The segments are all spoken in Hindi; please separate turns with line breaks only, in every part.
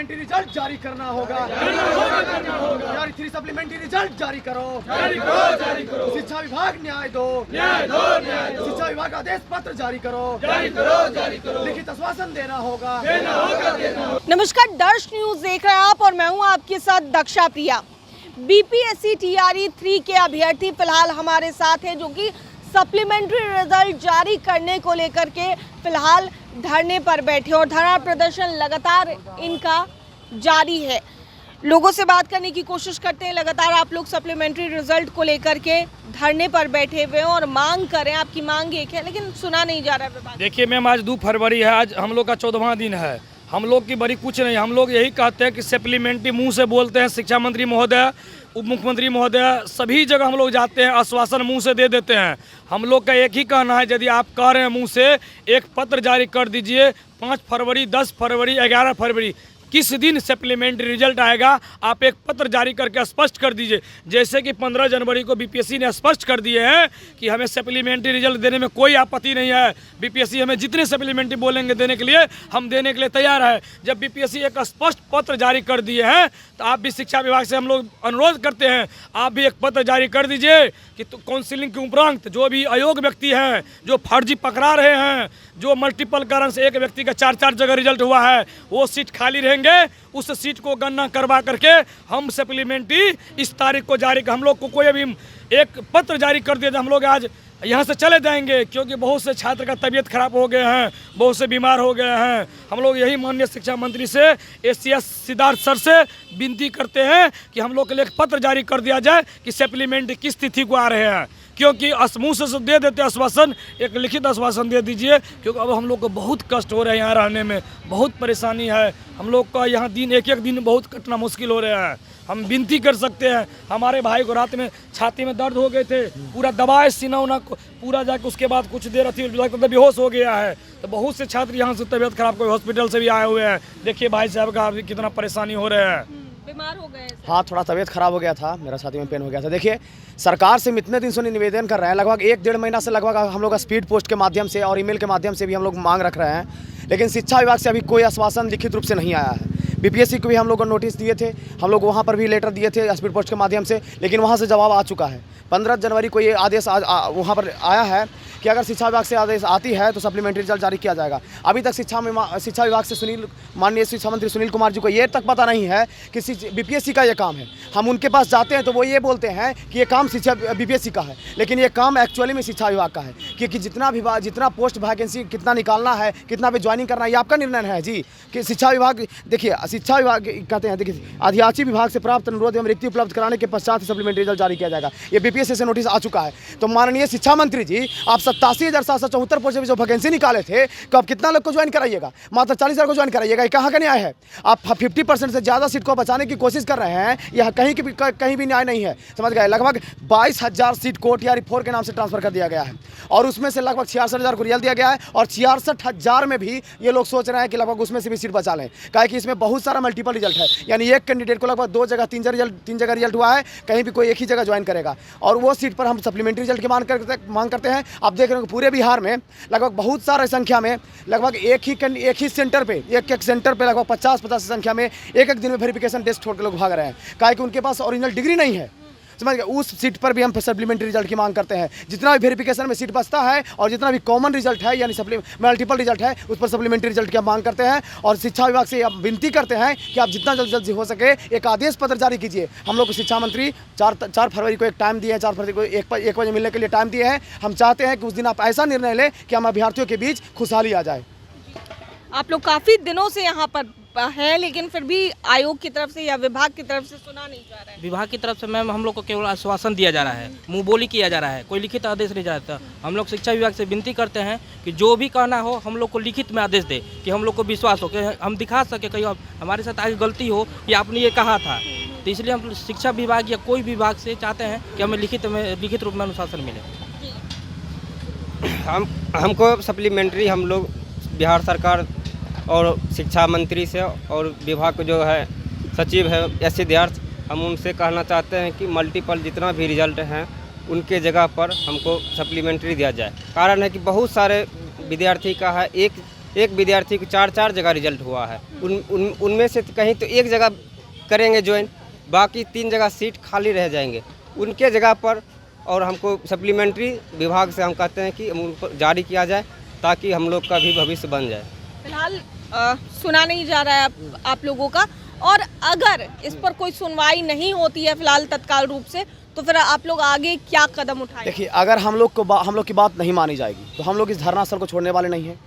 सप्लीमेंट्री रिजल्ट जारी करना होगा। यार 3 सप्लीमेंट्री रिजल्ट जारी करो। शिक्षा विभाग न्याय दो। शिक्षा विभाग आदेश पत्र जारी करो। लिखित आश्वासन देना होगा।
नमस्कार, दर्श न्यूज देख रहे हैं आप और मैं हूं आपके साथ दक्षा प्रिया। बीपीएससी टीआरई 3 के अभ्यर्थी फिलहाल हमारे साथ हैं, जो कि सप्लीमेंट्री रिजल्ट जारी करने को लेकर के फिलहाल धरने पर बैठे और धरना प्रदर्शन लगातार इनका जारी है। लोगों से बात करने की कोशिश करते हैं। लगातार आप लोग सप्लीमेंट्री रिजल्ट को लेकर के धरने पर बैठे हुए हैं और मांग करें। आपकी मांग एक है लेकिन सुना नहीं जा रहा है।
देखिए मैम, आज 2 फरवरी है, आज हम लोग का 14वां दिन है। हम लोग की बड़ी कुछ नहीं, हम लोग यही कहते हैं कि सप्लीमेंट्री मुंह से बोलते हैं। शिक्षा मंत्री महोदय, उप मुख्यमंत्री महोदय, सभी जगह हम लोग जाते हैं, आश्वासन मुंह से दे देते हैं। हम लोग का एक ही कहना है, यदि आप कह रहे हैं मुंह से, एक पत्र जारी कर दीजिए। 5 फरवरी, 10 फरवरी, 11 फरवरी किस दिन सप्लीमेंट्री रिजल्ट आएगा, आप एक पत्र जारी करके स्पष्ट कर दीजिए। जैसे कि 15 जनवरी को बीपीएससी ने स्पष्ट कर दिए हैं कि हमें सप्लीमेंट्री रिजल्ट देने में कोई आपत्ति नहीं है। बीपीएससी हमें जितने सप्लीमेंट्री बोलेंगे देने के लिए, हम देने के लिए तैयार है। जब बीपीएससी एक स्पष्ट पत्र जारी कर दिए हैं, तो आप भी शिक्षा विभाग से हम लोग अनुरोध करते हैं, आप भी एक पत्र जारी कर दीजिए कि तो काउंसिलिंग के उपरांत जो भी अयोग्य व्यक्ति हैं, जो फर्जी पकड़ा रहे हैं, जो मल्टीपल कारण से एक व्यक्ति का 4 जगह रिजल्ट हुआ है, वो सीट खाली रहेंगे। उस सीट को गणना करवा करके हम सप्लीमेंट्री इस तारीख को जारी, हम लोग को कोई अभी एक पत्र जारी कर दिया, हम लोग आज यहाँ से चले जाएंगे, क्योंकि बहुत से छात्र का तबीयत खराब हो गए हैं, बहुत से बीमार हो गए हैं। हम लोग यही माननीय शिक्षा मंत्री से, एसीएस सिद्धार्थ सर से विनती करते हैं कि हम लोग के लिए एक पत्र जारी कर दिया जाए कि सप्लीमेंट्री किस तिथि को आ रहे हैं। क्योंकि मुँह से दे देते आश्वासन, एक लिखित आश्वासन दे दीजिए, क्योंकि अब हम लोग को बहुत कष्ट हो रहा है, यहाँ रहने में बहुत परेशानी है। हम लोग का यहाँ दिन एक दिन बहुत कटना मुश्किल हो रहा है। हम विनती कर सकते हैं, हमारे भाई को रात में छाती में दर्द हो गए थे, पूरा दबाए सीना उना पूरा जाके, उसके बाद कुछ देर लगता बेहोश हो गया है। तो बहुत से छात्र यहाँ से तबीयत खराब, कोई हॉस्पिटल से भी आए हुए हैं। देखिए भाई साहब का कितना परेशानी हो रहा है,
बीमार हो गए।
हाँ, थोड़ा तबीयत खराब हो गया था, मेरा छाती में पेन हो गया था। देखिए सरकार से हम इतने दिन से निवेदन कर रहे हैं, लगभग 1-1.5 महीना से लगभग हम लोग स्पीड पोस्ट के माध्यम से और ईमेल के माध्यम से भी हम लोग मांग रख रहे हैं, लेकिन शिक्षा विभाग से अभी कोई आश्वासन लिखित रूप से नहीं आया है। बीपीएससी को भी हम लोग को नोटिस दिए थे, हम लोग वहाँ पर भी लेटर दिए थे स्पीड पोस्ट के माध्यम से, लेकिन वहाँ से जवाब आ चुका है। 15 जनवरी को ये आदेश वहाँ पर आया है कि अगर शिक्षा विभाग से आदेश आती है तो सप्लीमेंट्री रिजल्ट जारी किया जाएगा। अभी तक शिक्षा विभाग से माननीय शिक्षा मंत्री सुनील कुमार जी को ये तक पता नहीं है कि बीपीएससी का ये काम है। हम उनके पास जाते हैं तो वो ये बोलते हैं कि ये काम बीपीएससी का है, लेकिन ये काम एक्चुअली में शिक्षा विभाग का है। क्योंकि जितना पोस्ट वैकेंसी कितना निकालना है, कितना पे ज्वाइनिंग करना है, ये आपका निर्णय है जी। कि शिक्षा विभाग, देखिए शिक्षा विभाग कहते हैं, देखिए आदिवासी विभाग से प्राप्त अनुरोध एवं रिक्ति उपलब्ध कराने के पश्चात ही सप्लीमेंट्री रिजल्ट जारी किया जाएगा। ये बीपीएससी से नोटिस आ चुका है। तो माननीय शिक्षा मंत्री जी, आप 87,774 पोस्ट में जो वैकेंसी निकाले थे, तो आप कितना लोग को ज्वाइन कराइएगा? मात्र 40,000 को ज्वाइन कराइएगा। कहाँ का न्याय है? आप 50% से ज़्यादा सीट को बचाने की कोशिश कर रहे हैं, यह कहीं भी न्याय नहीं है, समझ गए। लगभग 22,000 सीट को टीआरई 4 के नाम से ट्रांसफर कर दिया गया है और उसमें से लगभग 66,000 को रिजल्ट दिया गया है और 66,000 में भी ये लोग सोच रहे हैं कि लगभग उसमें से भी सीट बचा लें। काहे कि इसमें बहुत सारा मल्टीपल रिजल्ट है, यानी एक कैंडिडेट को लगभग 2 जगह 3 जगह रिजल्ट हुआ है, कहीं भी कोई एक ही जगह ज्वाइन करेगा और वो सीट पर हम सप्लीमेंट्री रिजल्ट की मांग करते हैं। आप देख रहे हैं पूरे बिहार में लगभग बहुत सारे संख्या में, लगभग एक ही सेंटर पे, एक सेंटर पे लगभग 50 संख्या में एक दिन में वेरिफिकेशन डेस्क छोड़ के लोग भाग रहे हैं, काहे कि उनके पास ओरिजिनल डिग्री नहीं है, समझ गए। उस सीट पर भी हम सप्लीमेंट्री रिजल्ट की मांग करते हैं। जितना भी वेरिफिकेशन में सीट बचता है और जितना भी कॉमन रिजल्ट है यानी मल्टीपल रिजल्ट है, उस पर सप्लीमेंट्री रिजल्ट की हम मांग करते हैं और शिक्षा विभाग से अब विनती करते हैं कि आप जितना जल्द हो सके एक आदेश पत्र जारी कीजिए। हम लोग को शिक्षा मंत्री 4 फरवरी को एक टाइम दिए हैं, 4 फरवरी को 1 बजे मिलने के लिए टाइम दिए हैं। हम चाहते हैं कि उस दिन आप ऐसा निर्णय लें कि हम अभ्यर्थियों के बीच खुशहाली आ जाए।
आप लोग काफ़ी दिनों से यहाँ पर है, लेकिन फिर भी आयोग की तरफ से या विभाग की तरफ से सुना नहीं जा रहा है।
विभाग की तरफ से मैम हम लोग को केवल आश्वासन दिया जा रहा है, मुंह बोली किया जा रहा है, कोई लिखित आदेश नहीं जाता। हम लोग शिक्षा विभाग से विनती करते हैं कि जो भी कहना हो हम लोग को लिखित में आदेश दे, कि हम लोग को विश्वास हो, कि हम दिखा सके कहीं हमारे साथ आगे गलती हो कि आपने ये कहा था। तो इसलिए हम शिक्षा विभाग या कोई विभाग से चाहते हैं कि हमें लिखित रूप में अनुशासन मिले।
हमको सप्लीमेंट्री हम लोग बिहार सरकार और शिक्षा मंत्री से और विभाग को जो है सचिव है एस सिद्धार्थ, हम उनसे कहना चाहते हैं कि मल्टीपल जितना भी रिजल्ट हैं उनके जगह पर हमको सप्लीमेंट्री दिया जाए। कारण है कि बहुत सारे विद्यार्थी का है एक विद्यार्थी को 4 जगह रिजल्ट हुआ है। उनमें से कहीं तो एक जगह करेंगे ज्वाइन, बाकी 3 जगह सीट खाली रह जाएंगे उनके जगह पर। और हमको सप्लीमेंट्री विभाग से हम कहते हैं कि उनको जारी किया जाए ताकि हम लोग का भी भविष्य बन जाए।
फिलहाल सुना नहीं जा रहा है आप लोगों का, और अगर इस पर कोई सुनवाई नहीं होती है फिलहाल तत्काल रूप से, तो फिर आप लोग आगे क्या कदम उठाएंगे?
देखिए, अगर हम लोग की बात नहीं मानी जाएगी तो हम लोग इस धरना स्थल को छोड़ने वाले नहीं हैं,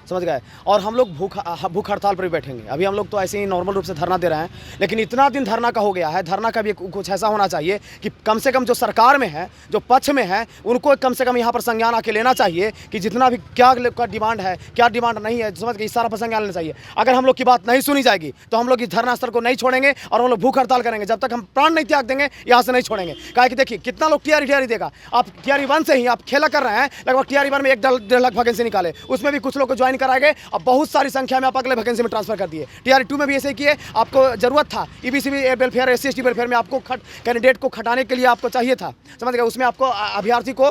समझ गए। और हम लोग भूख हड़ताल पर भी बैठेंगे। अभी हम लोग तो ऐसे ही नॉर्मल रूप से धरना दे रहे हैं, लेकिन इतना दिन धरना का हो गया है, धरना का भी कुछ ऐसा होना चाहिए कि कम से कम जो सरकार में है, जो पक्ष में है, उनको कम से कम यहाँ पर संज्ञान आके लेना चाहिए कि जितना भी क्या डिमांड है, क्या डिमांड नहीं है, समझ गए, इस सारा पर संज्ञान लेना चाहिए। अगर हम लोग की बात नहीं सुनी जाएगी तो हम लोग इस धरना स्थल को नहीं छोड़ेंगे और हम लोग भूख हड़ताल करेंगे जब तक हम प्राण नहीं त्याग देंगे, यहाँ से नहीं छोड़ेंगे। कहा कि देखिए कितना लोग टीआरई देगा। आप टीआरई 1 से ही आप खेला कर रहे हैं, लगभग टीआरई 1 में 1.5 लाख वैकेंसी निकाले, उसमें भी कुछ लोग को ज्वाइन कराएंगे। अब बहुत सारी संख्या में आप अगले वैकेंसी में ट्रांसफर कर दिए। टीआरई 2 में भी ऐसे ही किए। आपको जरूरत था ईबीसी वेलफेयर, SC/ST वेलफेयर में आपको कैंडिडेट को खटाने के लिए आपको चाहिए था, समझ गए, उसमें आपको अभ्यर्थी को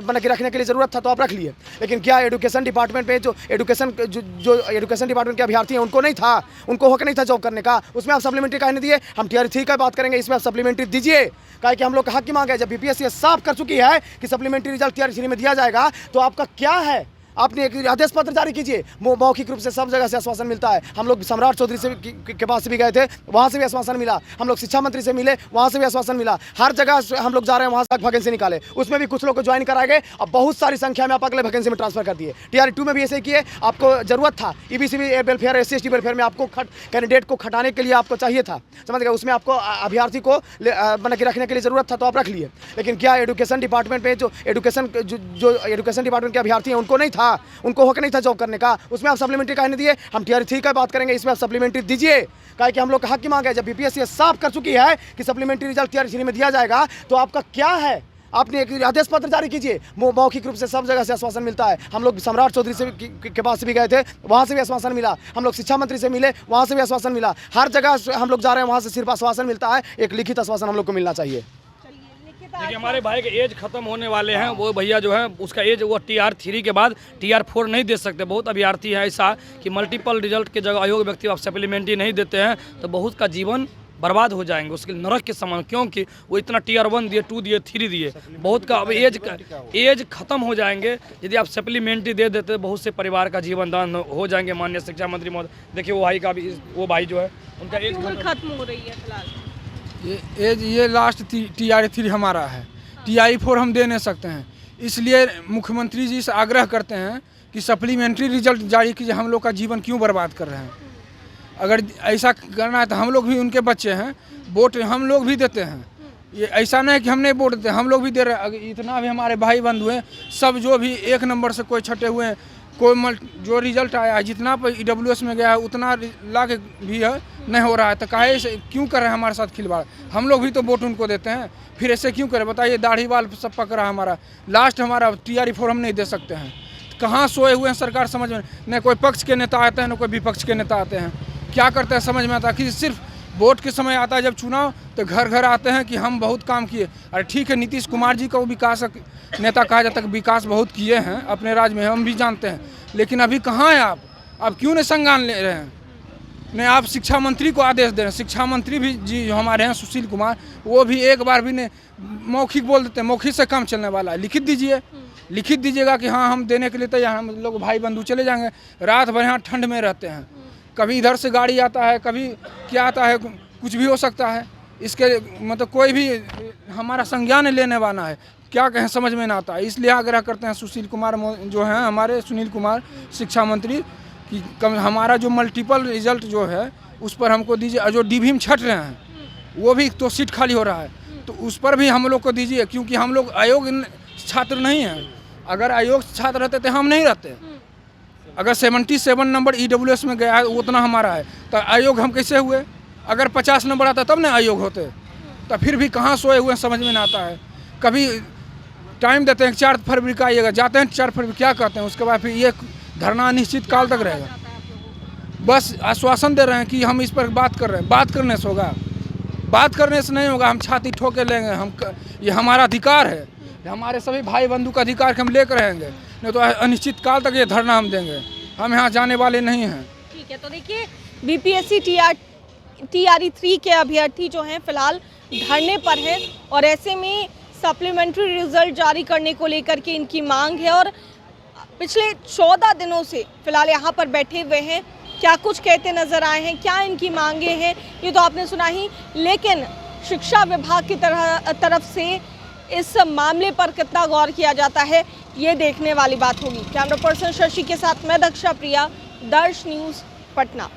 बना के रखने के लिए जरूरत था, तो आप रख लिए। लेकिन क्या एजुकेशन डिपार्टमेंट में जो एजुकेशन डिपार्टमेंट के अभ्यर्थी हैं उनको नहीं था, उनको हक नहीं था जॉब करने का, उसमें आप सप्लीमेंट्री कहने दिए। हम टीआरई 3 का बात करेंगे, इसमें आप सप्लीमेंट्री दीजिए, कहा कि हम लोग का हक की मांग है। जब बीपीएससी साफ कर चुकी है कि सप्लीमेंट्री रिजल्ट टीआरई 3 में दिया जाएगा, तो आपका क्या है? आपने एक आदेश पत्र जारी कीजिए। मौखिक रूप से सब जगह से आश्वासन मिलता है। हम लोग सम्राट चौधरी से के पास भी गए थे, वहाँ से भी आश्वासन मिला। हम लोग शिक्षा मंत्री से मिले, वहाँ से भी आश्वासन मिला। हर जगह हम लोग जा रहे हैं, वहाँ से वैकेंसी निकाले, उसमें भी कुछ लोग को ज्वाइन कराएंगे। अब बहुत सारी संख्या में आप अगले वैकेंसी में ट्रांसफर कर दिए। टीआरई 2 में भी ऐसे ही किए। आपको जरूरत था ईबीसी वेलफेयर, SC/ST वेलफेयर में आपको कैंडिडेट को खटाने के लिए आपको चाहिए था, समझ गए, उसमें आपको अभ्यर्थी को बना के रखने के लिए जरूरत था, तो आप रख लिए। लेकिन क्या एजुकेशन डिपार्टमेंट में जो एजुकेशन डिपार्टमेंट के अभ्यर्थी हैं उनको नहीं था, उनको हक नहीं था जॉब करने का, उसमें आप सप्लीमेंट्री कहने दिए। हम टीआरई 3 का बात करेंगे, इसमें आप सप्लीमेंट्री दीजिए, कहा कि हम लोग का हक की मांग है। जब बीपीएससी साफ कर चुकी है कि सप्लीमेंट्री रिजल्ट टीआरई 3 में दिया जाएगा, तो आपका क्या है? आपने एक आदेश पत्र जारी कीजिए। मौखिक रूप से सब जगह से आश्वासन मिलता है। हम लोग सम्राट चौधरी से के पास भी गए थे, वहाँ से भी आश्वासन मिला। हम लोग शिक्षा मंत्री से मिले, वहाँ से भी आश्वासन मिला। हर जगह हम लोग जा रहे हैं, वहाँ से सिर्फ आश्वासन मिलता है। एक लिखित आश्वासन हम लोग को मिलना चाहिए।
देखिए, हमारे भाई के एज खत्म होने वाले हैं, वो भैया जो है उसका एज वो TR 3 के बाद TR 4 नहीं दे सकते। बहुत अभ्यर्थी है ऐसा कि मल्टीपल रिजल्ट के जगह अयोग्य व्यक्ति आप सप्लीमेंट्री नहीं देते हैं तो बहुत का जीवन बर्बाद हो जाएंगे, उसके नरक के समान, क्योंकि वो इतना TR 1 दिए, 2 दिए, 3 दिए, बहुत का अब एज खत्म हो जाएंगे। यदि आप सप्लीमेंट्री दे देते बहुत से परिवार का जीवन दान हो जाएंगे। माननीय शिक्षा मंत्री महोदय, देखिए वो भाई का भी, वो भाई जो है उनका एज
खत्म हो रही है फिलहाल।
ये लास्ट TRI 3 हमारा है, TRI 4 हम दे नहीं सकते हैं। इसलिए मुख्यमंत्री जी से आग्रह करते हैं कि सप्लीमेंट्री रिजल्ट जारी कीजिए। हम लोग का जीवन क्यों बर्बाद कर रहे हैं? अगर ऐसा करना है तो हम लोग भी उनके बच्चे हैं, वोट हम लोग भी देते हैं। ये ऐसा नहीं है कि हम नहीं वोट देते, हम लोग भी दे रहे हैं। इतना भी हमारे भाई बंधु हैं, सब जो भी 1 नंबर से कोई छटे हुए हैं, कोई जो रिजल्ट आया है, जितना पर EWS में गया है उतना ला के भी है, नहीं हो रहा है। तो काहे से क्यों कर रहे हैं हमारे साथ खिलवाड़? हम लोग भी तो वोट उनको देते हैं, फिर ऐसे क्यों करें? बताइए, दाढ़ी बाल सब पकड़ा हमारा। लास्ट हमारा TRI 4 हम नहीं दे सकते हैं। कहाँ सोए हुए हैं सरकार, समझ में नहीं। कोई पक्ष के नेता आते हैं, न कोई विपक्ष के नेता आते हैं। क्या करते हैं समझ में आता कि सिर्फ वोट के समय आता है जब चुनाव, तो घर घर आते हैं कि हम बहुत काम किए। अरे ठीक है, नीतीश कुमार जी को विकास नेता कहा जाता है, विकास बहुत किए हैं अपने राज्य में, हम भी जानते हैं। लेकिन अभी कहाँ हैं आप क्यों नहीं संज्ञान ले रहे हैं? नहीं, आप शिक्षा मंत्री को आदेश दे रहे हैं। शिक्षा मंत्री भी जी हमारे हैं सुशील कुमार, वो भी एक बार भी नहीं, मौखिक बोल देते हैं, मौखिक से काम चलने वाला है। लिखित दीजिए, लिखित दीजिएगा कि हाँ हम देने के लिए तैयार। हम लोग भाई बंधु चले जाएंगे, रात भर यहाँ ठंड में रहते हैं। कभी इधर से गाड़ी आता है, कभी क्या आता है, कुछ भी हो सकता है। इसके मतलब कोई भी हमारा संज्ञान लेने वाला है, क्या कहें समझ में ना आता है। इसलिए आग्रह करते हैं सुशील कुमार जो हैं हमारे, सुनील कुमार शिक्षा मंत्री, कि हमारा जो मल्टीपल रिजल्ट जो है उस पर हमको दीजिए। जो DV में छट रहे हैं वो भी तो सीट खाली हो रहा है, तो उस पर भी हम लोग को दीजिए, क्योंकि हम लोग अयोग्य छात्र नहीं हैं। अगर अयोग्य छात्र रहते तो हम नहीं रहते। अगर 77 नंबर EWS में गया है उतना हमारा है, तो अयोग्य हम कैसे हुए? अगर 50 नंबर आता तब ना अयोग्य होते। तो फिर भी कहाँ सोए हुए समझ में ना आता है। कभी टाइम देते हैं 4 फरवरी का आइएगा, जाते हैं 4 फरवरी, क्या कहते हैं उसके बाद फिर ये धरना अनिश्चित काल तक रहेगा। बस आश्वासन दे रहे हैं कि हम इस पर बात कर रहे हैं। बात करने से होगा? बात करने से नहीं होगा। हम छाती ठोके लेंगे, ये हमारा अधिकार है, हमारे सभी भाई बंधु का अधिकार हम लेकर रहेंगे। नहीं तो अनिश्चित काल तक ये धरना हम देंगे। हम यहाँ जाने वाले नहीं हैं।
ठीक है, तो देखिए बीपीएससी टीआरई 3 के अभ्यर्थी जो हैं फिलहाल धरने पर हैं और ऐसे में सप्लीमेंट्री रिजल्ट जारी करने को लेकर के इनकी मांग है और पिछले 14 दिनों से फिलहाल यहाँ पर बैठे हुए हैं। क्या कुछ कहते नजर आए हैं, क्या इनकी मांगे हैं, ये तो आपने सुना ही, लेकिन शिक्षा विभाग की तरफ से इस मामले पर कितना गौर किया जाता है ये देखने वाली बात होगी। कैमरा पर्सन शशि के साथ मैं दक्षा प्रिया, दर्श न्यूज़, पटना।